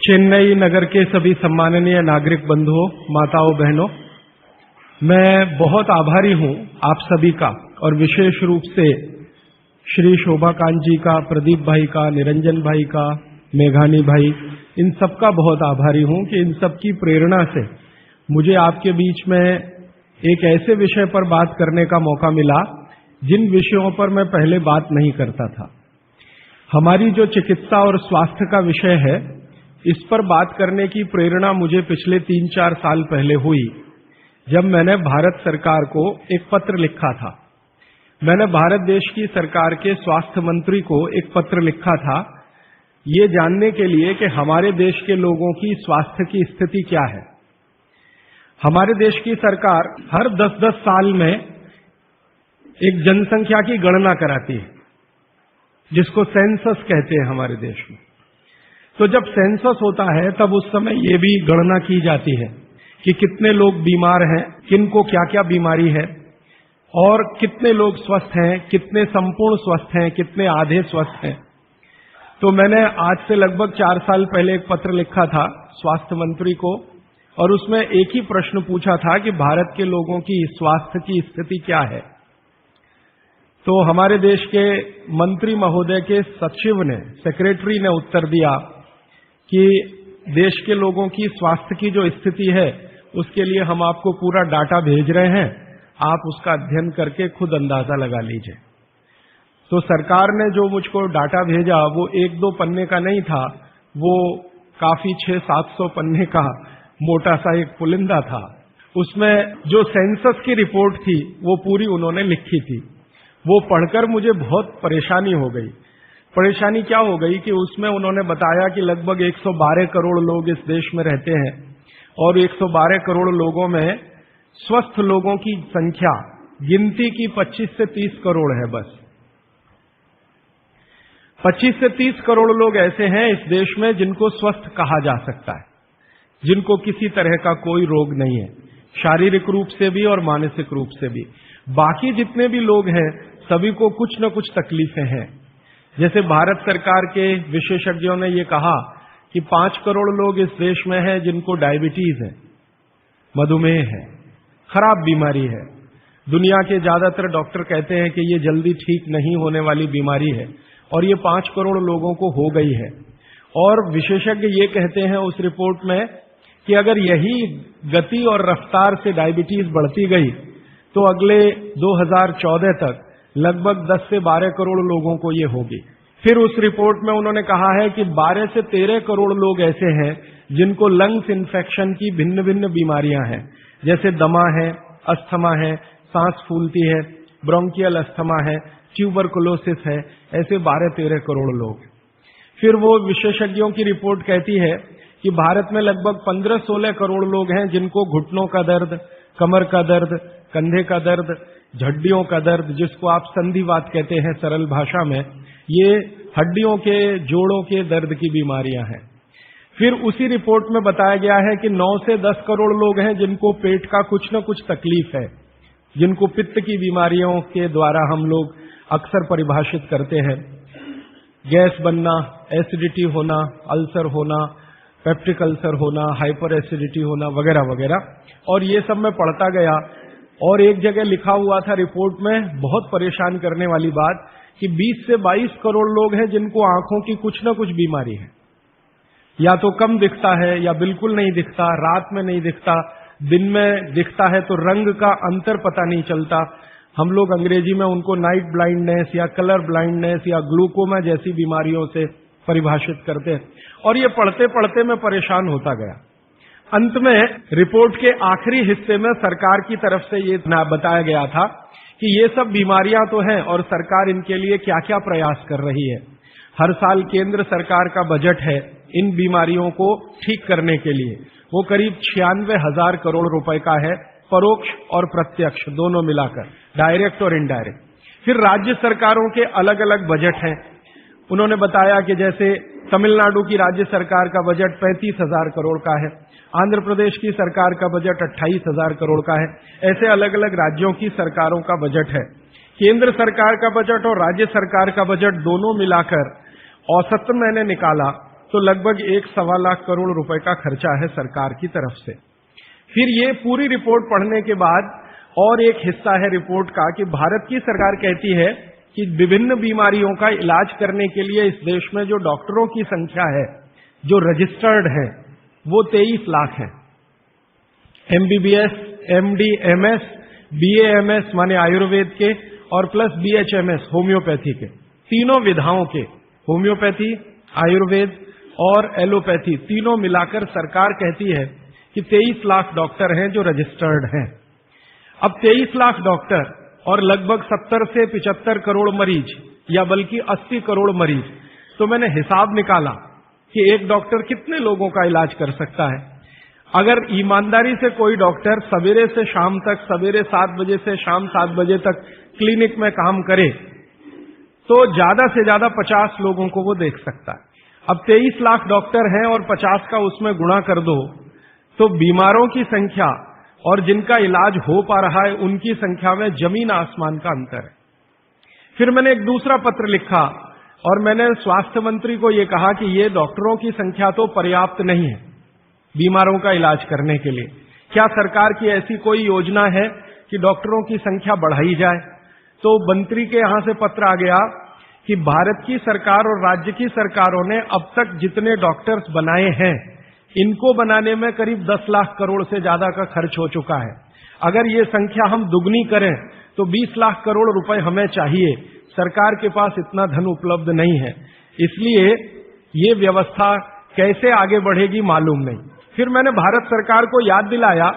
चेन्नई नगर के सभी सम्माननीय नागरिक बंधुओं, माताओं, बहनों, मैं बहुत आभारी हूं आप सभी का और विशेष रूप से श्री शोभाकांत जी का, प्रदीप भाई का, निरंजन भाई का, मेघानी भाई, इन सब का बहुत आभारी हूं कि इन सब की प्रेरणा से मुझे आपके बीच में एक ऐसे विषय पर बात करने का मौका मिला जिन विषयों पर मैं पहले बात नहीं करता था। हमारी जो चिकित्सा और स्वास्थ्य का विषय है, इस पर बात करने की प्रेरणा मुझे पिछले 3-4 साल पहले हुई, जब मैंने भारत सरकार को एक पत्र लिखा था। मैंने भारत देश की सरकार के स्वास्थ्य मंत्री को एक पत्र लिखा था, ये जानने के लिए कि हमारे देश के लोगों की स्वास्थ्य की स्थिति क्या है। हमारे देश की सरकार हर 10-10 साल में एक जनसंख्या की गणना कराती है, जिसको सेंसस कहते हैं हमारे देश में। तो जब सेंसस होता है तब उस समय ये भी गणना की जाती है कि कितने लोग बीमार हैं, किनको क्या क्या बीमारी है और कितने लोग स्वस्थ हैं, कितने संपूर्ण स्वस्थ हैं, कितने आधे स्वस्थ हैं। तो मैंने आज से लगभग 4 साल पहले एक पत्र लिखा था स्वास्थ्य मंत्री को और उसमें एक ही प्रश्न पूछा था कि भारत के लोगों की स्वास्थ्य की स्थिति क्या है। तो हमारे देश के मंत्री महोदय के सचिव ने, सेक्रेटरी ने उत्तर दिया कि देश के लोगों की स्वास्थ्य की जो स्थिति है उसके लिए हम आपको पूरा डाटा भेज रहे हैं, आप उसका अध्ययन करके खुद अंदाजा लगा लीजिए। तो सरकार ने जो मुझको डाटा भेजा वो 1-2 पन्ने का नहीं था, वो काफी 600-700 पन्ने का मोटा सा एक पुलिंदा था। उसमें जो सेंसस की रिपोर्ट थी वो पूरी उन्होंने लिखी थी। वो पढ़कर मुझे बहुत परेशानी हो गई। परेशानी क्या हो गई कि उसमें उन्होंने बताया कि लगभग 112 करोड़ लोग इस देश में रहते हैं और 112 करोड़ लोगों में स्वस्थ लोगों की संख्या गिनती की 25 से 30 करोड़ है। बस 25 से 30 करोड़ लोग ऐसे हैं इस देश में जिनको स्वस्थ कहा जा सकता है, जिनको किसी तरह का कोई रोग नहीं है, शारीरिक रूप से भी और मानसिक रूप से भी। बाकी जितने भी लोग हैं सभी को कुछ न कुछ तकलीफें हैं। जैसे भारत सरकार के विशेषज्ञों ने ये कहा कि 5 करोड़ लोग इस देश में हैं जिनको डायबिटीज है, मधुमेह है, खराब बीमारी है। दुनिया के ज्यादातर डॉक्टर कहते हैं कि ये जल्दी ठीक नहीं होने वाली बीमारी है और ये 5 करोड़ लोगों को हो गई है। और विशेषज्ञ ये कहते हैं उस रिपोर्ट में कि अगर यही गति और रफ्तार से डायबिटीज बढ़ती गई तो अगले 2014 तक लगभग 10 से 12 करोड़ लोगों को ये होगी। फिर उस रिपोर्ट में उन्होंने कहा है कि 12 से 13 करोड़ लोग ऐसे हैं जिनको लंग्स इन्फेक्शन की भिन्न भिन्न बीमारियां हैं, जैसे दमा है, अस्थमा है, सांस फूलती है, ब्रोंकियल अस्थमा है, ट्यूबरकुलोसिस है, ऐसे 12-13 करोड़ लोग। फिर वो विशेषज्ञों की रिपोर्ट कहती है कि भारत में लगभग 15-16 करोड़ लोग हैं जिनको घुटनों का दर्द, कमर का दर्द, कंधे का दर्द, हड्डियों का दर्द, जिसको आप संधिवात कहते हैं सरल भाषा में, ये हड्डियों के, जोड़ों के दर्द की बीमारियां हैं। फिर उसी रिपोर्ट में बताया गया है कि 9 से 10 करोड़ लोग हैं जिनको पेट का कुछ न कुछ तकलीफ है, जिनको पित्त की बीमारियों के द्वारा हम लोग अक्सर परिभाषित करते हैं। गैस बनना, एसिडिटी होना, अल्सर होना, पेप्टिक अल्सर होना, हाइपर एसिडिटी होना, वगैरह वगैरह। और ये सब मैं पढ़ता गया और एक जगह लिखा हुआ था रिपोर्ट में, बहुत परेशान करने वाली बात, कि 20 से 22 करोड़ लोग हैं जिनको आंखों की कुछ न कुछ बीमारी है। या तो कम दिखता है या बिल्कुल नहीं दिखता, रात में नहीं दिखता, दिन में दिखता है तो रंग का अंतर पता नहीं चलता। हम लोग अंग्रेजी में उनको नाइट ब्लाइंडनेस या कलर ब्लाइंडनेस या ग्लूकोमा जैसी बीमारियों से परिभाषित करते हैं। और ये पढ़ते पढ़ते मैं परेशान होता गया। अंत में रिपोर्ट के आखिरी हिस्से में सरकार की तरफ से ये बताया गया था कि ये सब बीमारियां तो हैं और सरकार इनके लिए क्या क्या प्रयास कर रही है। हर साल केंद्र सरकार का बजट है इन बीमारियों को ठीक करने के लिए, वो करीब 96,000 करोड़ रुपए का है, परोक्ष और प्रत्यक्ष दोनों मिलाकर, डायरेक्ट और इनडायरेक्ट। फिर राज्य सरकारों के अलग अलग बजट हैं। उन्होंने बताया कि जैसे तमिलनाडु की राज्य सरकार का बजट 35,000 करोड़ का है, आंध्र प्रदेश की सरकार का बजट 28,000 करोड़ का है। ऐसे अलग अलग राज्यों की सरकारों का बजट है। केंद्र सरकार का बजट और राज्य सरकार का बजट दोनों मिलाकर औसत मैंने निकाला तो लगभग 1-1.25 लाख करोड़ रुपए का खर्चा है सरकार की तरफ से। फिर ये पूरी रिपोर्ट पढ़ने के बाद और एक हिस्सा है रिपोर्ट का कि भारत की सरकार कहती है कि विभिन्न बीमारियों का इलाज करने के लिए इस देश में जो डॉक्टरों की संख्या है, जो रजिस्टर्ड है, वो 23 लाख है। MBBS, MD, MS, BAMS माने आयुर्वेद के और प्लस BHMS होम्योपैथी के, तीनों विधाओं के, होम्योपैथी, आयुर्वेद और एलोपैथी तीनों मिलाकर सरकार कहती है कि 23 लाख डॉक्टर हैं जो रजिस्टर्ड हैं। अब 23 लाख डॉक्टर और लगभग 70 से 75 करोड़ मरीज या बल्कि 80 करोड़ मरीज, तो मैंने हिसाब निकाला कि एक डॉक्टर कितने लोगों का इलाज कर सकता है। अगर ईमानदारी से कोई डॉक्टर सवेरे से शाम तक, सवेरे 7 बजे से शाम 7 बजे तक क्लिनिक में काम करे तो ज्यादा से ज्यादा 50 लोगों को वो देख सकता है। अब 23 लाख डॉक्टर हैं और 50 का उसमें गुणा कर दो तो बीमारों की संख्या और जिनका इलाज हो पा रहा है उनकी संख्या में जमीन आसमान का अंतर है। फिर मैंने एक दूसरा पत्र लिखा और मैंने स्वास्थ्य मंत्री को यह कहा कि ये डॉक्टरों की संख्या तो पर्याप्त नहीं है बीमारों का इलाज करने के लिए। क्या सरकार की ऐसी कोई योजना है कि डॉक्टरों की संख्या बढ़ाई जाए? तो मंत्री के यहां से पत्र आ गया कि भारत की सरकार और राज्य की सरकारों ने अब तक जितने डॉक्टर्स बनाए हैं, इनको बनाने में करीब 10 लाख करोड़ से ज्यादा का खर्च हो चुका है। अगर ये संख्या हम दुगनी करें तो 20 लाख करोड़ रुपए हमें चाहिए। सरकार के पास इतना धन उपलब्ध नहीं है, इसलिए ये व्यवस्था कैसे आगे बढ़ेगी मालूम नहीं। फिर मैंने भारत सरकार को याद दिलाया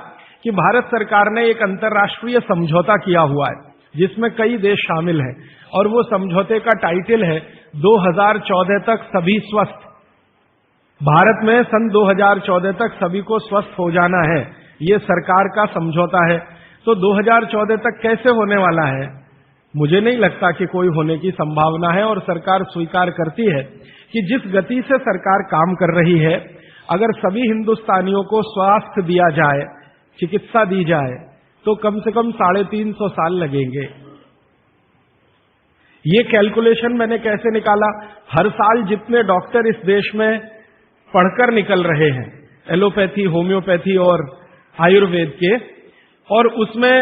कि भारत सरकार ने एक अंतर्राष्ट्रीय समझौता किया हुआ है जिसमें कई देश शामिल हैं और वो समझौते का टाइटल है 2014 तक सभी स्वस्थ। भारत में सन 2014 तक सभी को स्वस्थ हो जाना है, ये सरकार का समझौता है। तो 2014 तक कैसे होने वाला है? मुझे नहीं लगता कि कोई होने की संभावना है। और सरकार स्वीकार करती है कि जिस गति से सरकार काम कर रही है, अगर सभी हिंदुस्तानियों को स्वास्थ्य दिया जाए, चिकित्सा दी जाए, तो कम से कम 350 साल लगेंगे। ये कैलकुलेशन मैंने कैसे निकाला? हर साल जितने डॉक्टर इस देश में पढ़कर निकल रहे हैं, एलोपैथी, होम्योपैथी और आयुर्वेद के, और उसमें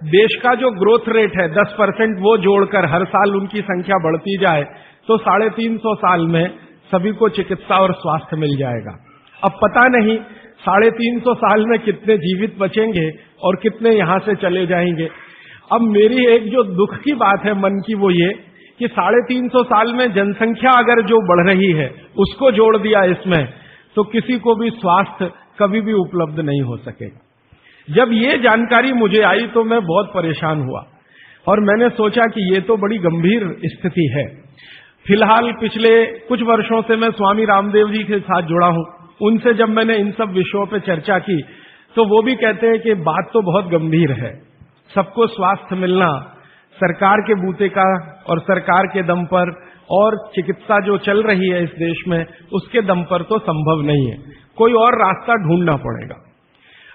देश का जो ग्रोथ रेट है 10%, वो जोड़कर हर साल उनकी संख्या बढ़ती जाए तो 350 साल में सभी को चिकित्सा और स्वास्थ्य मिल जाएगा। अब पता नहीं 350 साल में कितने जीवित बचेंगे और कितने यहां से चले जाएंगे। अब मेरी एक जो दुख की बात है मन की, वो ये कि 350 साल में जनसंख्या अगर जो बढ़ रही है उसको जोड़ दिया इसमें, तो किसी को भी स्वास्थ्य कभी भी उपलब्ध नहीं हो सकेगा। जब ये जानकारी मुझे आई तो मैं बहुत परेशान हुआ और मैंने सोचा कि ये तो बड़ी गंभीर स्थिति है। फिलहाल पिछले कुछ वर्षों से मैं स्वामी रामदेव जी के साथ जुड़ा हूं। उनसे जब मैंने इन सब विषयों पर चर्चा की तो वो भी कहते हैं कि बात तो बहुत गंभीर है। सबको स्वास्थ्य मिलना सरकार के बूते का और सरकार के दम पर और चिकित्सा जो चल रही है इस देश में उसके दम पर तो संभव नहीं है, कोई और रास्ता ढूंढना पड़ेगा।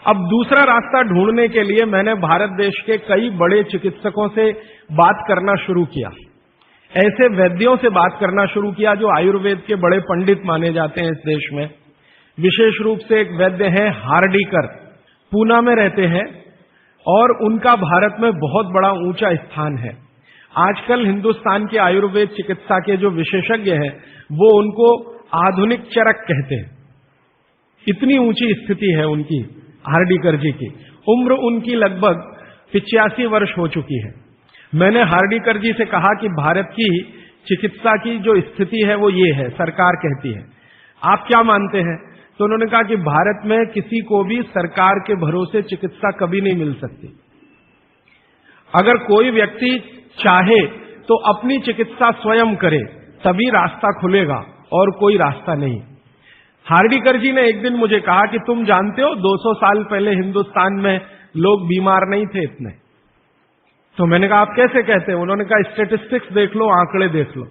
अब दूसरा रास्ता ढूंढने के लिए मैंने भारत देश के कई बड़े चिकित्सकों से बात करना शुरू किया, ऐसे वैद्यों से बात करना शुरू किया जो आयुर्वेद के बड़े पंडित माने जाते हैं इस देश में। विशेष रूप से एक वैद्य हैं हार्डीकर, पूना में रहते हैं और उनका भारत में बहुत बड़ा ऊंचा स्थान है। आजकल हिंदुस्तान के आयुर्वेद चिकित्सा के जो विशेषज्ञ हैं वो उनको आधुनिक चरक कहते हैं, इतनी ऊंची स्थिति है उनकी। हार्डीकर जी की उम्र उनकी लगभग 85 वर्ष हो चुकी है। मैंने हार्डीकर जी से कहा कि भारत की चिकित्सा की जो स्थिति है वो ये है, सरकार कहती है, आप क्या मानते हैं? तो उन्होंने कहा कि भारत में किसी को भी सरकार के भरोसे चिकित्सा कभी नहीं मिल सकती। अगर कोई व्यक्ति चाहे तो अपनी चिकित्सा स्वयं करे तभी रास्ता खुलेगा और कोई रास्ता नहीं। हार्डीकर जी ने एक दिन मुझे कहा कि तुम जानते हो 200 साल पहले हिंदुस्तान में लोग बीमार नहीं थे इतने। तो मैंने कहा आप कैसे कहते हैं? उन्होंने कहा स्टेटिस्टिक्स देख लो, आंकड़े देख लो।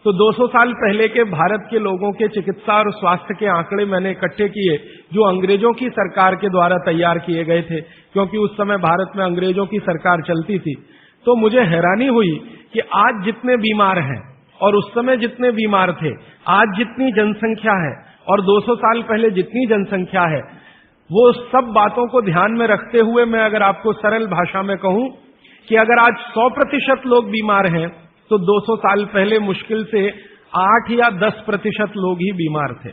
तो 200 साल पहले के भारत के लोगों के चिकित्सा और स्वास्थ्य के आंकड़े मैंने इकट्ठे किए जो अंग्रेजों की सरकार के द्वारा तैयार किए गए थे, क्योंकि उस समय भारत में अंग्रेजों की सरकार चलती थी। तो मुझे हैरानी हुई कि आज जितने बीमार हैं और उस समय जितने बीमार थे, आज जितनी जनसंख्या है और 200 साल पहले जितनी जनसंख्या है, वो सब बातों को ध्यान में रखते हुए मैं अगर आपको सरल भाषा में कहूं कि अगर आज 100% लोग बीमार हैं तो 200 साल पहले मुश्किल से 8 या 10% लोग ही बीमार थे।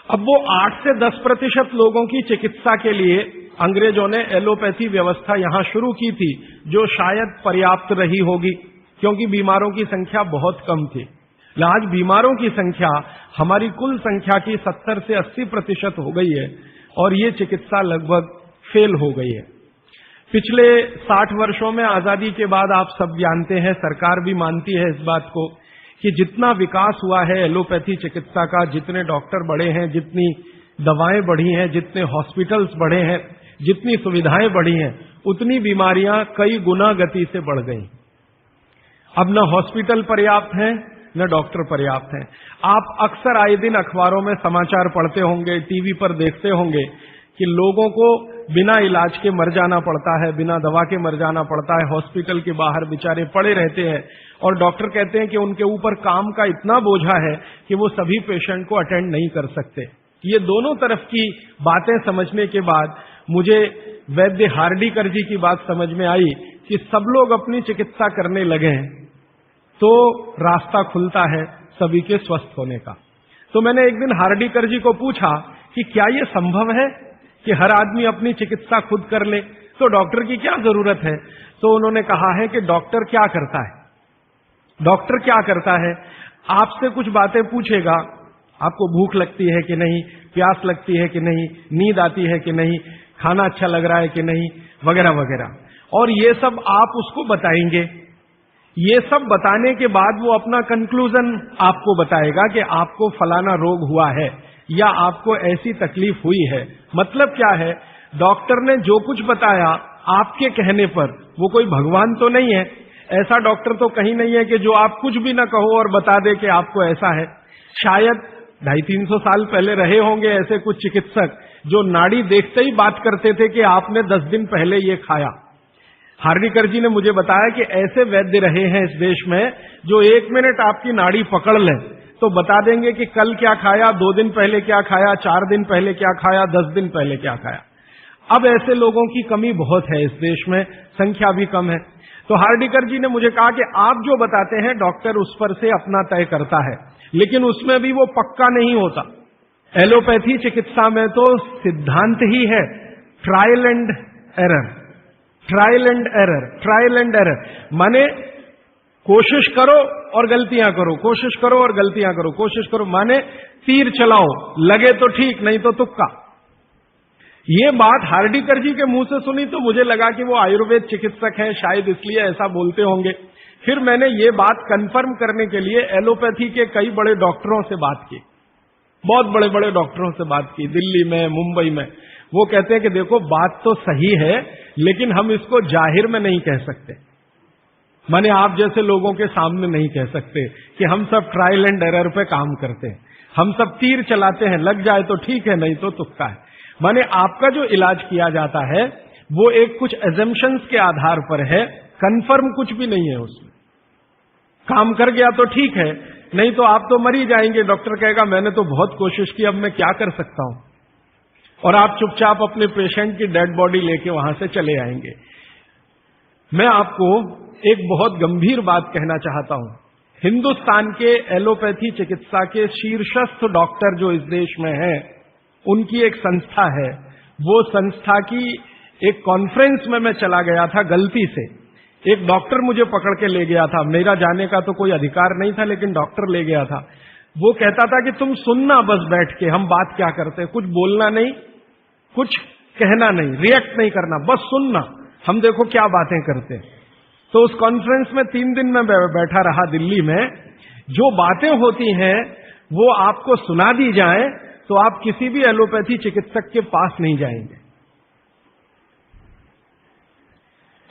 अब वो 8 से 10% लोगों की चिकित्सा के लिए अंग्रेजों ने एलोपैथी व्यवस्था यहां शुरू की थी, जो शायद पर्याप्त रही होगी क्योंकि बीमारों की संख्या बहुत कम थी। आज बीमारों की संख्या हमारी कुल संख्या की 70 से 80% हो गई है और ये चिकित्सा लगभग फेल हो गई है। पिछले 60 वर्षों में आजादी के बाद आप सब जानते हैं, सरकार भी मानती है इस बात को कि जितना विकास हुआ है एलोपैथी चिकित्सा का, जितने डॉक्टर बढ़े हैं, जितनी दवाएं बढ़ी हैं, जितने हॉस्पिटल्स बढ़े हैं, जितनी सुविधाएं बढ़ी हैं, उतनी बीमारियां कई गुना गति से बढ़ गई। अब न हॉस्पिटल पर्याप्त हैं न डॉक्टर पर्याप्त हैं। आप अक्सर आए दिन अखबारों में समाचार पढ़ते होंगे, टीवी पर देखते होंगे कि लोगों को बिना इलाज के मर जाना पड़ता है, बिना दवा के मर जाना पड़ता है, हॉस्पिटल के बाहर बेचारे पड़े रहते हैं और डॉक्टर कहते हैं कि उनके ऊपर काम का इतना बोझा है कि वो सभी पेशेंट को अटेंड नहीं कर सकते। ये दोनों तरफ की बातें समझने के बाद मुझे वैद्य हार्डीकर जी की बात समझ में आई कि सब लोग अपनी चिकित्सा करने लगे हैं तो रास्ता खुलता है सभी के स्वस्थ होने का। तो मैंने एक दिन हार्डीकर जी को पूछा कि क्या यह संभव है कि हर आदमी अपनी चिकित्सा खुद कर ले, तो डॉक्टर की क्या जरूरत है? तो उन्होंने कहा है कि डॉक्टर क्या करता है, डॉक्टर क्या करता है, आपसे कुछ बातें पूछेगा, आपको भूख लगती है कि नहीं, प्यास लगती है कि नहीं, नींद आती है कि नहीं, खाना अच्छा लग रहा है कि नहीं, वगैरह वगैरह, और ये सब आप उसको बताएंगे। ये सब बताने के बाद वो अपना कंक्लूजन आपको बताएगा कि आपको फलाना रोग हुआ है या आपको ऐसी तकलीफ हुई है। मतलब क्या है, डॉक्टर ने जो कुछ बताया आपके कहने पर, वो कोई भगवान तो नहीं है, ऐसा डॉक्टर तो कहीं नहीं है कि जो आप कुछ भी ना कहो और बता दे कि आपको ऐसा है। शायद 250-300 साल पहले रहे होंगे ऐसे कुछ चिकित्सक जो नाड़ी देखते ही बात करते थे कि आपने 10 दिन पहले ये खाया। हार्डीकर जी ने मुझे बताया कि ऐसे वैद्य रहे हैं इस देश में जो 1 मिनट आपकी नाड़ी पकड़ लें तो बता देंगे कि कल क्या खाया, 2 दिन पहले क्या खाया, 4 दिन पहले क्या खाया, 10 दिन पहले क्या खाया। अब ऐसे लोगों की कमी बहुत है इस देश में, संख्या भी कम है। तो हार्डीकर जी ने मुझे कहा कि आप जो बताते हैं डॉक्टर उस पर से अपना तय करता है, लेकिन उसमें भी वो पक्का नहीं होता। एलोपैथी चिकित्सा में तो सिद्धांत ही है trial and error, trial and error, trial and error, माने कोशिश करो और गलतियां करो, कोशिश करो और गलतियां करो, कोशिश करो, माने तीर चलाओ, लगे तो ठीक, नहीं तो तुक्का। ये बात हार्डीकर जी के मुंह से सुनी तो मुझे लगा कि वो आयुर्वेद चिकित्सक हैं, शायद इसलिए ऐसा बोलते होंगे। फिर मैंने ये बात कंफर्म करने के लिए एलोपैथी के कई बड़े डॉक्टरों से बात की, बहुत बड़े बड़े डॉक्टरों से बात की, दिल्ली में, मुंबई में। वो कहते हैं कि देखो बात तो सही है लेकिन हम इसको जाहिर में नहीं कह सकते, माने आप जैसे लोगों के सामने नहीं कह सकते कि हम सब ट्रायल एंड एरर पे काम करते हैं, हम सब तीर चलाते हैं, लग जाए तो ठीक है नहीं तो तुक्का है। माने आपका जो इलाज किया जाता है वो एक कुछ एजम्पशंस के आधार पर है, कंफर्म कुछ भी नहीं है उसमें। काम कर गया तो ठीक है, नहीं तो आप तो मर ही जाएंगे। डॉक्टर कहेगा मैंने तो बहुत कोशिश की, अब मैं क्या कर सकता हूं, और आप चुपचाप अपने पेशेंट की डेड बॉडी लेके वहां से चले आएंगे। मैं आपको एक बहुत गंभीर बात कहना चाहता हूं। हिंदुस्तान के एलोपैथी चिकित्सा के शीर्षस्थ डॉक्टर जो इस देश में हैं, उनकी एक संस्था है, वो संस्था की एक कॉन्फ्रेंस में मैं चला गया था गलती से। एक डॉक्टर मुझे पकड़ के ले गया था, मेरा जाने का तो कोई अधिकार नहीं था लेकिन डॉक्टर ले गया था। वो कहता था कि तुम सुनना बस बैठ के, हम बात क्या करते हैं, कुछ बोलना नहीं, कुछ कहना नहीं, रिएक्ट नहीं करना, बस सुनना, हम देखो क्या बातें करते हैं। तो उस कॉन्फ्रेंस में 3 दिन में बैठा रहा दिल्ली में। जो बातें होती हैं वो आपको सुना दी जाए तो आप किसी भी एलोपैथी चिकित्सक के पास नहीं जाएंगे।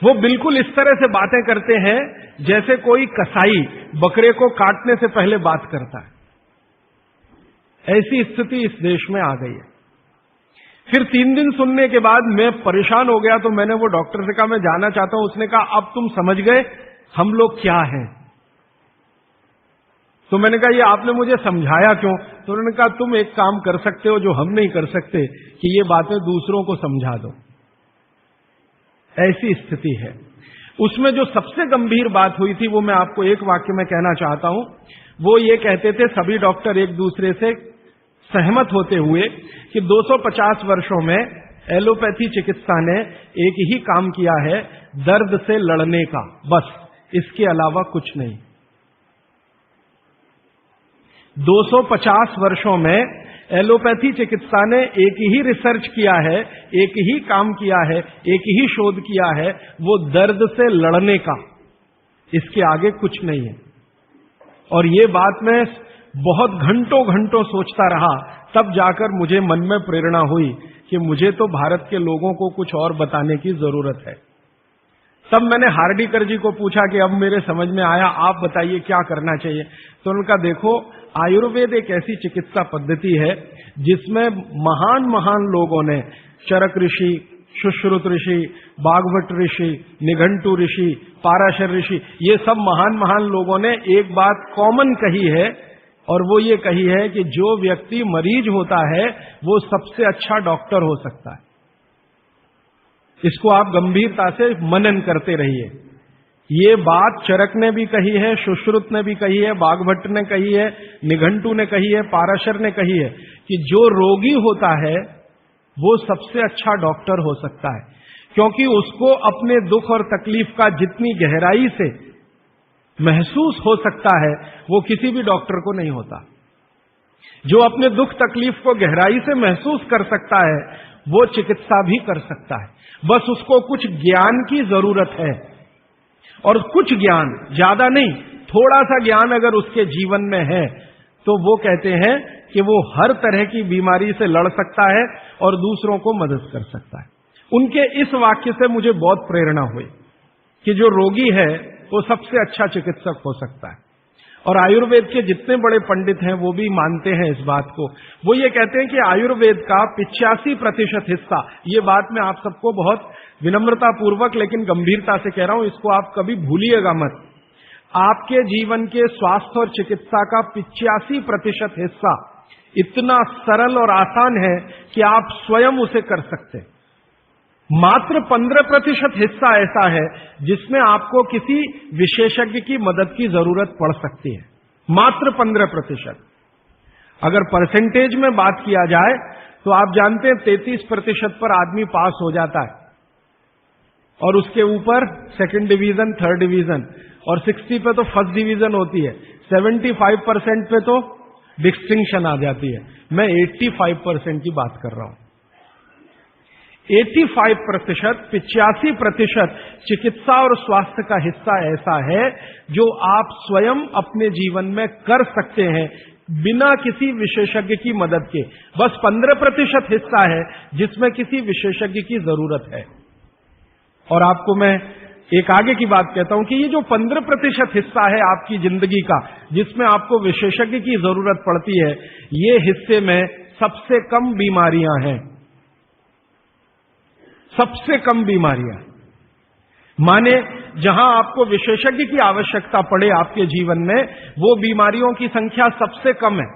वो बिल्कुल इस तरह से बातें करते हैं जैसे कोई कसाई बकरे को काटने से पहले बात करता है। ऐसी स्थिति इस देश में आ गई है। फिर 3 दिन सुनने के बाद मैं परेशान हो गया, तो मैंने वो डॉक्टर से कहा मैं जाना चाहता हूं। उसने कहा अब तुम समझ गए हम लोग क्या हैं? तो मैंने कहा ये आपने मुझे समझाया क्यों? तो उन्होंने कहा तुम एक काम कर सकते हो जो हम नहीं कर सकते, कि ये बातें दूसरों को समझा दो। ऐसी स्थिति है। उसमें जो सबसे गंभीर बात हुई थी वो मैं आपको एक वाक्य में कहना चाहता हूं। वो ये कहते थे, सभी डॉक्टर एक दूसरे से सहमत होते हुए, कि 250 वर्षों में एलोपैथी चिकित्सा ने एक ही काम किया है, दर्द से लड़ने का, बस, इसके अलावा कुछ नहीं। 250 वर्षों में एलोपैथी चिकित्सा ने एक ही रिसर्च किया है, एक ही काम किया है, एक ही शोध किया है, वो दर्द से लड़ने का, इसके आगे कुछ नहीं है। और ये बात मैं बहुत घंटों घंटों सोचता रहा, तब जाकर मुझे मन में प्रेरणा हुई कि मुझे तो भारत के लोगों को कुछ और बताने की जरूरत है। तब मैंने हार्डीकर जी को पूछा कि अब मेरे समझ में आया, आप बताइए क्या करना चाहिए। तो उनका, देखो, आयुर्वेद एक ऐसी चिकित्सा पद्धति है जिसमें महान महान लोगों ने, चरक ऋषि, सुश्रुत ऋषि, बागभट्ट ऋषि, निघंटु ऋषि, पाराशर ऋषि, ये सब महान महान लोगों ने एक बात कॉमन कही है, और वो ये कही है कि जो व्यक्ति मरीज होता है वो सबसे अच्छा डॉक्टर हो सकता है। इसको आप गंभीरता से मनन करते रहिए। ये बात चरक ने भी कही है, सुश्रुत ने भी कही है, बागभट्ट ने कही है, निघंटु ने कही है, पाराशर ने कही है, कि जो रोगी होता है वो सबसे अच्छा डॉक्टर हो सकता है, क्योंकि उसको अपने दुख और तकलीफ का जितनी गहराई से महसूस हो सकता है वो किसी भी डॉक्टर को नहीं होता। जो अपने दुख तकलीफ को गहराई से महसूस कर सकता है वो चिकित्सा भी कर सकता है, बस उसको कुछ ज्ञान की जरूरत है। और कुछ ज्ञान, ज्यादा नहीं, थोड़ा सा ज्ञान अगर उसके जीवन में है तो वो कहते हैं कि वो हर तरह की बीमारी से लड़ सकता है और दूसरों को मदद कर सकता है। उनके इस वाक्य से मुझे बहुत प्रेरणा हुई कि जो रोगी है वो सबसे अच्छा चिकित्सक हो सकता है। और आयुर्वेद के जितने बड़े पंडित हैं वो भी मानते हैं इस बात को। वो ये कहते हैं कि आयुर्वेद का 85% हिस्सा, ये बात मैं आप सबको बहुत विनम्रता पूर्वक लेकिन गंभीरता से कह रहा हूं, इसको आप कभी भूलिएगा मत। आपके जीवन के स्वास्थ्य और चिकित्सा का 85% हिस्सा इतना सरल और आसान है कि आप स्वयं उसे कर सकते हैं। मात्र 15% हिस्सा ऐसा है जिसमें आपको किसी विशेषज्ञ की मदद की जरूरत पड़ सकती है। मात्र 15%। अगर परसेंटेज में बात किया जाए तो आप जानते हैं 33% पर आदमी पास हो जाता है, और उसके ऊपर सेकंड डिवीजन, थर्ड डिवीजन, और 60 पे तो फर्स्ट डिवीजन होती है, 75% पे तो डिस्टिंक्शन आ जाती है। मैं 85% की बात कर रहा हूं। 85%, 85% चिकित्सा और स्वास्थ्य का हिस्सा ऐसा है जो आप स्वयं अपने जीवन में कर सकते हैं बिना किसी विशेषज्ञ की मदद के। बस 15% हिस्सा है जिसमें किसी विशेषज्ञ की जरूरत है। और आपको मैं एक आगे की बात कहता हूं कि ये जो 15% हिस्सा है आपकी जिंदगी का जिसमें आपको विशेषज्ञ की जरूरत पड़ती है, ये हिस्से में सबसे कम बीमारियां हैं। सबसे कम बीमारियां, माने जहां आपको विशेषज्ञ की आवश्यकता पड़े आपके जीवन में, वो बीमारियों की संख्या सबसे कम है।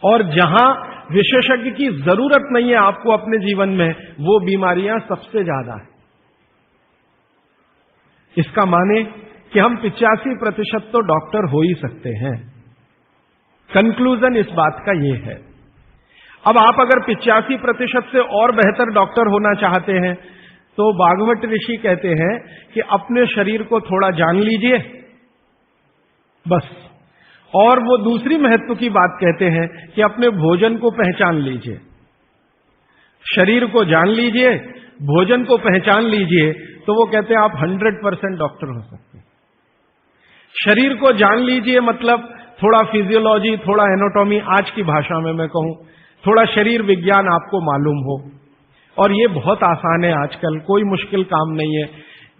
और जहां विशेषज्ञ की जरूरत नहीं है आपको अपने जीवन में, वो बीमारियां सबसे ज्यादा है। इसका माने कि हम 85% तो डॉक्टर हो ही सकते हैं। कंक्लूजन इस बात का ये है। अब आप अगर 85% से और बेहतर डॉक्टर होना चाहते हैं तो बागवट ऋषि कहते हैं कि अपने शरीर को थोड़ा जान लीजिए, बस। और वो दूसरी महत्व की बात कहते हैं कि अपने भोजन को पहचान लीजिए। शरीर को जान लीजिए, भोजन को पहचान लीजिए, तो वो कहते हैं आप 100% डॉक्टर हो सकते हैं। शरीर को जान लीजिए मतलब थोड़ा फिजियोलॉजी, थोड़ा एनाटॉमी, आज की भाषा में मैं कहूं थोड़ा शरीर विज्ञान आपको मालूम हो। और ये बहुत आसान है आजकल, कोई मुश्किल काम नहीं है।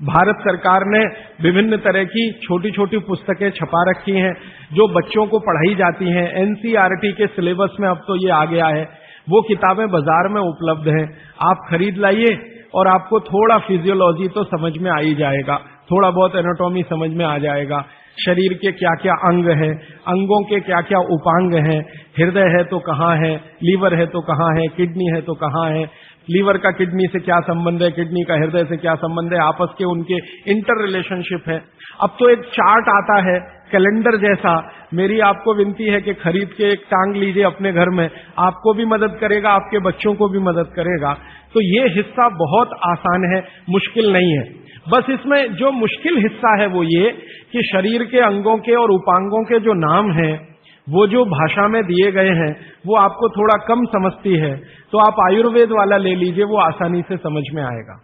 भारत सरकार ने विभिन्न तरह की छोटी छोटी पुस्तकें छपा रखी हैं जो बच्चों को पढ़ाई जाती हैं। एनसीईआरटी के सिलेबस में अब तो ये आ गया है। वो किताबें बाजार में उपलब्ध हैं, आप खरीद लाइए और आपको थोड़ा फिजियोलॉजी तो समझ में आ ही जाएगा, थोड़ा बहुत एनाटॉमी समझ में आ जाएगा। शरीर के क्या क्या अंग है, अंगों के क्या क्या उपांग हैं, हृदय है तो कहाँ है, लीवर है तो कहाँ है, किडनी है तो कहाँ है, लीवर का किडनी से क्या संबंध है, किडनी का हृदय से क्या संबंध है, आपस के उनके इंटर रिलेशनशिप है। अब तो एक चार्ट आता है कैलेंडर जैसा, मेरी आपको विनती है कि खरीद के एक टांग लीजिए अपने घर में, आपको भी मदद करेगा, आपके बच्चों को भी मदद करेगा। तो ये हिस्सा बहुत आसान है, मुश्किल नहीं है। बस इसमें जो मुश्किल हिस्सा है वो ये कि शरीर के अंगों के और उपांगों के जो नाम हैं वो जो भाषा में दिए गए हैं वो आपको थोड़ा कम समझती है, तो आप आयुर्वेद वाला ले लीजिए, वो आसानी से समझ में आएगा,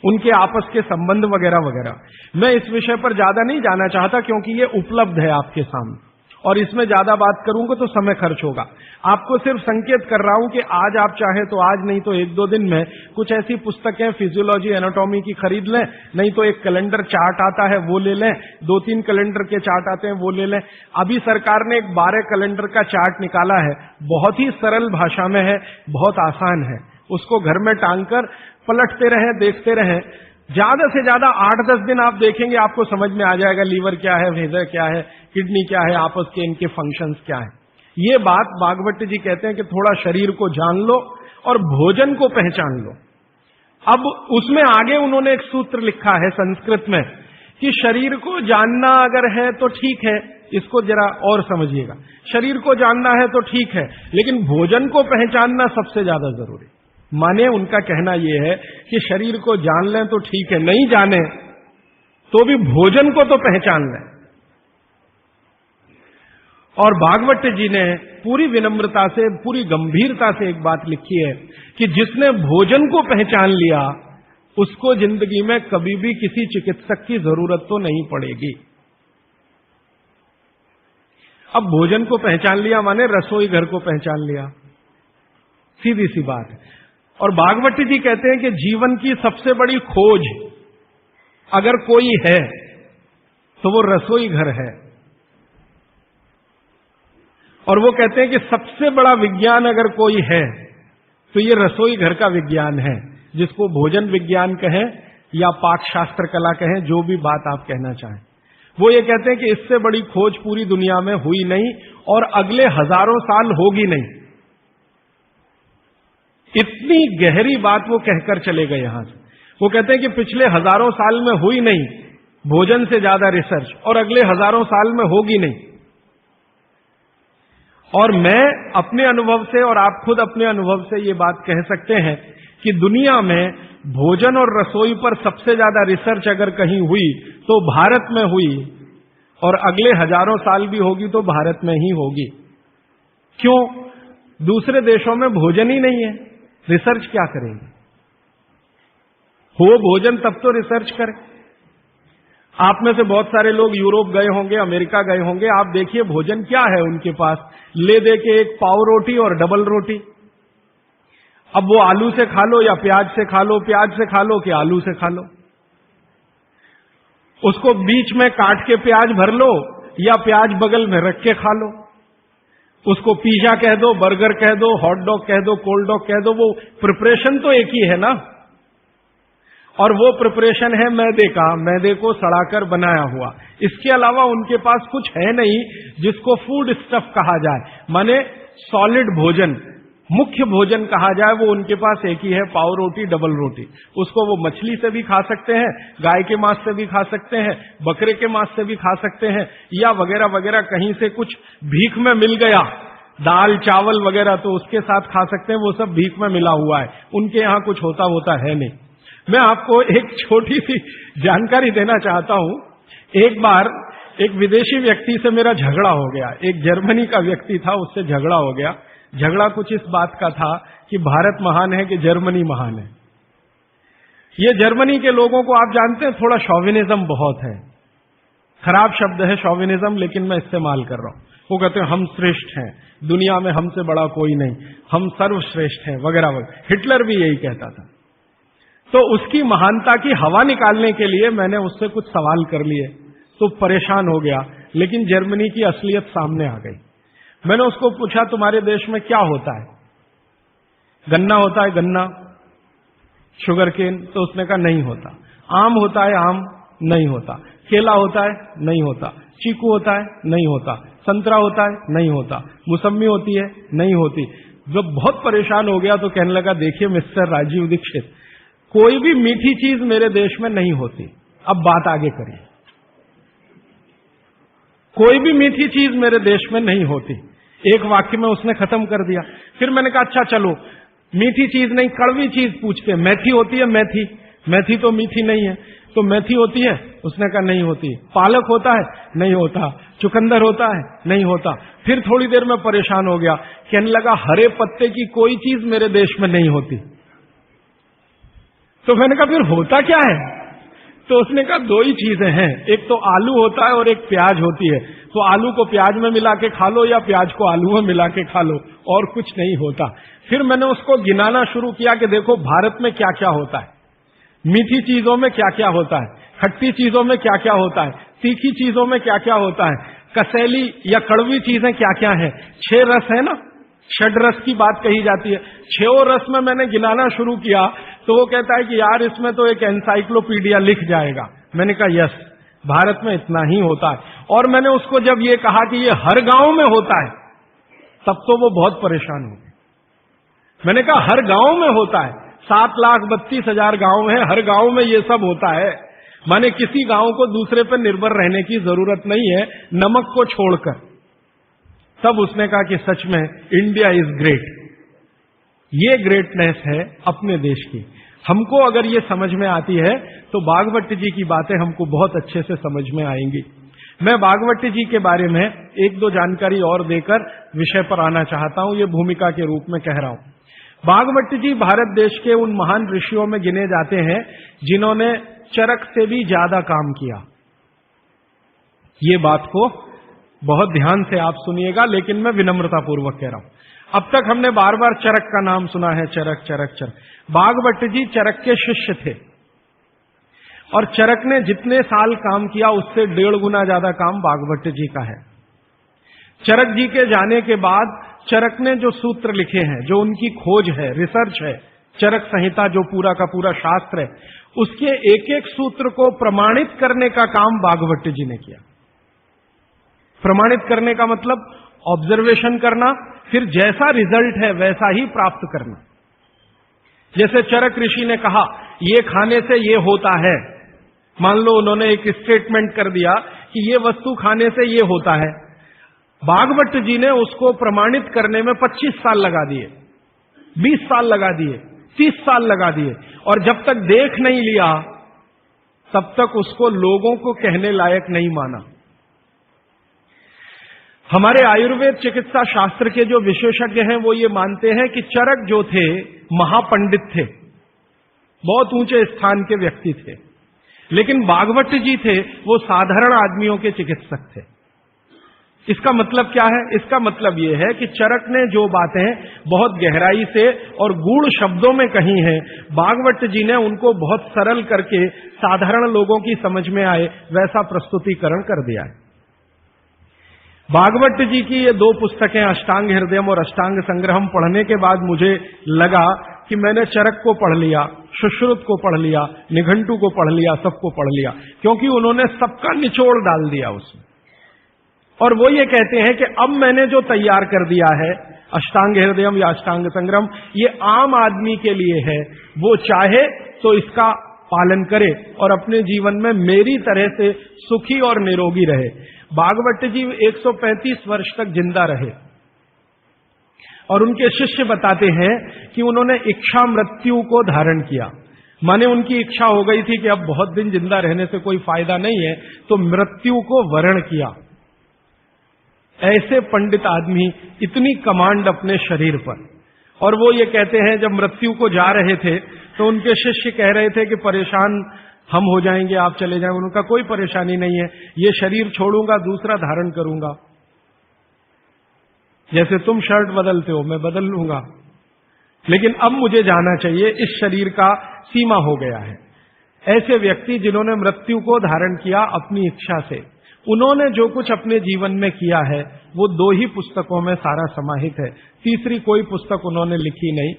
उनके आपस के संबंध वगैरह वगैरह। मैं इस विषय पर ज्यादा नहीं जाना चाहता क्योंकि ये उपलब्ध है आपके सामने, और इसमें ज्यादा बात करूंगा तो समय खर्च होगा। आपको सिर्फ संकेत कर रहा हूं कि आज आप चाहे तो आज, नहीं तो एक दो दिन में कुछ ऐसी पुस्तकें फिजियोलॉजी एनाटॉमी की खरीद लें, नहीं तो एक कैलेंडर चार्ट आता है वो ले लें, 2-3 कैलेंडर के चार्ट आते हैं वो ले लें। अभी सरकार ने एक 12 कैलेंडर का चार्ट निकाला है, बहुत ही सरल भाषा में है, बहुत आसान है, उसको घर में टांग कर पलटते रहें, देखते रहें। ज्यादा से ज्यादा 8-10 दिन आप देखेंगे, आपको समझ में आ जाएगा लीवर क्या है, हृदय क्या है, किडनी क्या है, आपस के इनके फंक्शंस क्या है। ये बात भागवत जी कहते हैं कि थोड़ा शरीर को जान लो और भोजन को पहचान लो। अब उसमें आगे उन्होंने एक सूत्र लिखा है संस्कृत में कि शरीर को जानना अगर है तो ठीक है, इसको जरा और समझिएगा, शरीर को जानना है तो ठीक है, लेकिन भोजन को पहचानना सबसे ज्यादा जरूरी। माने उनका कहना यह है कि शरीर को जान लें तो ठीक है, नहीं जाने तो भी भोजन को तो पहचान लें। और भागवत जी ने पूरी विनम्रता से, पूरी गंभीरता से एक बात लिखी है कि जिसने भोजन को पहचान लिया उसको जिंदगी में कभी भी किसी चिकित्सक की जरूरत तो नहीं पड़ेगी। अब भोजन को पहचान लिया माने रसोई घर को पहचान लिया, सीधी सी बात है। और भागवत जी कहते हैं कि जीवन की सबसे बड़ी खोज अगर कोई है तो वो रसोई घर है। और वो कहते हैं कि सबसे बड़ा विज्ञान अगर कोई है तो ये रसोई घर का विज्ञान है, जिसको भोजन विज्ञान कहें या पाक शास्त्र कला कहें, जो भी बात आप कहना चाहें। वो ये कहते हैं कि इससे बड़ी खोज पूरी दुनिया में हुई नहीं और अगले हजारों साल होगी नहीं। इतनी गहरी बात वो कहकर चले गए यहां से। वो कहते हैं कि पिछले हजारों साल में हुई नहीं भोजन से ज्यादा रिसर्च, और अगले हजारों साल में होगी नहीं। और मैं अपने अनुभव से और आप खुद अपने अनुभव से ये बात कह सकते हैं कि दुनिया में भोजन और रसोई पर सबसे ज्यादा रिसर्च अगर कहीं हुई तो भारत में हुई, और अगले हजारों साल भी होगी तो भारत में ही होगी। क्यों? दूसरे देशों में भोजन ही नहीं है, रिसर्च क्या करेंगे? हो भोजन तब तो रिसर्च करें। आप में से बहुत सारे लोग यूरोप गए होंगे, अमेरिका गए होंगे, आप देखिए भोजन क्या है उनके पास, ले दे के एक पाव रोटी और डबल रोटी। अब वो आलू से खा लो या प्याज से खा लो, प्याज से खा लो कि आलू से खा लो, उसको बीच में काट के प्याज भर लो या प्याज बगल में रख के खा लो, उसको पिज्जा कह दो, बर्गर कह दो, हॉट डॉग कह दो, कोल्ड डॉग कह दो, वो प्रिपरेशन तो एक ही है ना। और वो प्रिपरेशन है मैदे का, मैदे को सड़ाकर बनाया हुआ। इसके अलावा उनके पास कुछ है नहीं जिसको फूड स्टफ कहा जाए, माने सॉलिड भोजन, मुख्य भोजन कहा जाए, वो उनके पास एक ही है, पाव रोटी डबल रोटी। उसको वो मछली से भी खा सकते हैं, गाय के मांस से भी खा सकते हैं, बकरे के मांस से भी खा सकते हैं, या वगैरह वगैरह कहीं से कुछ भीख में मिल गया, दाल चावल वगैरह, तो उसके साथ खा सकते हैं, वो सब भीख में मिला हुआ है, उनके यहां कुछ होता है नहीं। मैं आपको एक छोटी सी जानकारी देना चाहता हूं। एक बार एक विदेशी व्यक्ति से मेरा झगड़ा हो गया, एक जर्मनी का व्यक्ति था, उससे झगड़ा हो गया। झगड़ा कुछ इस बात का था कि भारत महान है कि जर्मनी महान है। ये जर्मनी के लोगों को आप जानते हैं, थोड़ा शॉविनिज्म बहुत है, खराब शब्द है शॉविनिज्म, लेकिन मैं इस्तेमाल कर रहा हूं। वो कहते हैं हम श्रेष्ठ हैं, दुनिया में हमसे बड़ा कोई नहीं, हम सर्वश्रेष्ठ हैं वगैरह वगैरह। हिटलर भी यही कहता था। तो उसकी महानता की हवा निकालने के लिए मैंने उससे कुछ सवाल कर लिए, तो परेशान हो गया, लेकिन जर्मनी की असलियत सामने आ गई। मैंने उसको पूछा तुम्हारे देश में क्या होता है? गन्ना होता है, गन्ना, शुगर केन? तो उसने कहा नहीं होता। आम होता है, आम? नहीं होता। केला होता है? नहीं होता। चीकू होता है? नहीं होता। संतरा होता है? नहीं होता। मौसम्मी होती है? नहीं होती। जब बहुत परेशान हो गया तो कहने लगा, देखिए मिस्टर राजीव दीक्षित, कोई भी मीठी चीज मेरे देश में नहीं होती। अब बात आगे करिए। कोई भी मीठी चीज मेरे देश में नहीं होती। एक वाक्य में उसने खत्म कर दिया। फिर मैंने कहा, अच्छा चलो, मीठी चीज नहीं, कड़वी चीज पूछते हैं। मेथी होती है? मेथी? मेथी तो मीठी नहीं है। तो मेथी होती है? उसने कहा नहीं होती। पालक होता है? नहीं होता। चुकंदर होता है? नहीं होता। फिर थोड़ी देर में परेशान हो गया, कहने लगा, हरे पत्ते की कोई चीज मेरे देश में नहीं होती। तो मैंने कहा, फिर होता क्या है? तो उसने कहा, दो ही चीजें हैं, एक तो आलू होता है और एक प्याज होती है। तो आलू को प्याज में मिला के खा लो या प्याज को आलू में मिला के खा लो, और कुछ नहीं होता। फिर मैंने उसको गिनाना शुरू किया कि देखो भारत में क्या क्या होता है, मीठी चीजों में क्या क्या होता है, खट्टी चीजों में क्या क्या होता है, तीखी चीजों में क्या क्या होता है, कसैली या कड़वी चीजें क्या क्या है। 6 रस है ना, षड रस की बात कही जाती है। 6 रस में मैंने गिनाना शुरू किया तो वो कहता है कि यार इसमें तो एक एनसाइक्लोपीडिया लिख जाएगा। मैंने कहा यस, भारत में इतना ही होता है। और मैंने उसको जब ये कहा कि ये हर गांव में होता है, तब तो वो बहुत परेशान हो गए। मैंने कहा हर गांव में होता है, 7,32,000 गांव है, हर गांव में ये सब होता है। माने किसी गांव को दूसरे पर निर्भर रहने की जरूरत नहीं है, नमक को छोड़कर। तब उसने कहा कि सच में इंडिया इज ग्रेट। ये ग्रेटनेस है अपने देश की। हमको अगर ये समझ में आती है तो भागवत जी की बातें हमको बहुत अच्छे से समझ में आएंगी। मैं भागवत जी के बारे में 1-2 जानकारी और देकर विषय पर आना चाहता हूं, ये भूमिका के रूप में कह रहा हूं। भागवत जी भारत देश के उन महान ऋषियों में गिने जाते हैं जिन्होंने चरक से भी ज्यादा काम किया। ये बात को बहुत ध्यान से आप सुनिएगा, लेकिन मैं विनम्रतापूर्वक कह रहा हूं। अब तक हमने बार बार चरक का नाम सुना है, चरक चरक चरक। भागवत जी चरक के शिष्य थे और चरक ने जितने साल काम किया उससे 1.5 गुना ज्यादा काम भागवत जी का है। चरक जी के जाने के बाद चरक ने जो सूत्र लिखे हैं, जो उनकी खोज है, रिसर्च है, चरक संहिता जो पूरा का पूरा शास्त्र है, उसके एक एक सूत्र को प्रमाणित करने का काम भागवत जी ने किया। प्रमाणित करने का मतलब ऑब्जर्वेशन करना, फिर जैसा रिजल्ट है वैसा ही प्राप्त करना। जैसे चरक ऋषि ने कहा ये खाने से ये होता है, मान लो उन्होंने एक स्टेटमेंट कर दिया कि ये वस्तु खाने से ये होता है। भागवत जी ने उसको प्रमाणित करने में 25 साल लगा दिए, 20 साल लगा दिए, 30 साल लगा दिए, और जब तक देख नहीं लिया तब तक उसको लोगों को कहने लायक नहीं माना। हमारे आयुर्वेद चिकित्सा शास्त्र के जो विशेषज्ञ हैं वो ये मानते हैं कि चरक जो थे महापंडित थे, बहुत ऊंचे स्थान के व्यक्ति थे, लेकिन भागवत जी थे वो साधारण आदमियों के चिकित्सक थे। इसका मतलब क्या है? इसका मतलब यह है कि चरक ने जो बातें बहुत गहराई से और गूढ़ शब्दों में कही हैं, भागवत जी ने उनको बहुत सरल करके साधारण लोगों की समझ में आए वैसा प्रस्तुतिकरण कर दिया है। भागवत जी की ये 2 पुस्तकें अष्टांग हृदयम और अष्टांग संग्रहम पढ़ने के बाद मुझे लगा कि मैंने चरक को पढ़ लिया, सुश्रुत को पढ़ लिया, निघंटु को पढ़ लिया, सबको पढ़ लिया, क्योंकि उन्होंने सबका निचोड़ डाल दिया उसमें। और वो ये कहते हैं कि अब मैंने जो तैयार कर दिया है अष्टांग हृदयम या अष्टांग संग्रहम, ये आम आदमी के लिए है। वो चाहे तो इसका पालन करे और अपने जीवन में मेरी तरह से सुखी और निरोगी रहे। भागवत जी 135 वर्ष तक जिंदा रहे और उनके शिष्य बताते हैं कि उन्होंने इच्छा मृत्यु को धारण किया। माने उनकी इच्छा हो गई थी कि अब बहुत दिन जिंदा रहने से कोई फायदा नहीं है, तो मृत्यु को वरण किया। ऐसे पंडित आदमी, इतनी कमांड अपने शरीर पर। और वो ये कहते हैं जब मृत्यु को जा रहे थे तो उनके शिष्य कह रहे थे कि परेशान हम हो जाएंगे, आप चले जाएंगे। उनका कोई परेशानी नहीं है, ये शरीर छोड़ूंगा दूसरा धारण करूंगा, जैसे तुम शर्ट बदलते हो मैं बदल लूंगा, लेकिन अब मुझे जाना चाहिए, इस शरीर का सीमा हो गया है। ऐसे व्यक्ति जिन्होंने मृत्यु को धारण किया अपनी इच्छा से, उन्होंने जो कुछ अपने जीवन में किया है वो 2 ही पुस्तकों में सारा समाहित है, तीसरी कोई पुस्तक उन्होंने लिखी नहीं।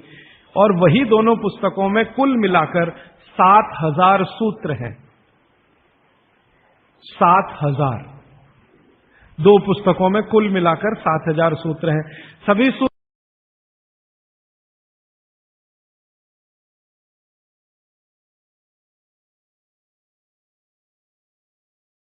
और वही दोनों पुस्तकों में कुल मिलाकर 7,000 सूत्र हैं। 7,000। 2 पुस्तकों में कुल मिलाकर 7,000 सूत्र हैं। सभी सूत्र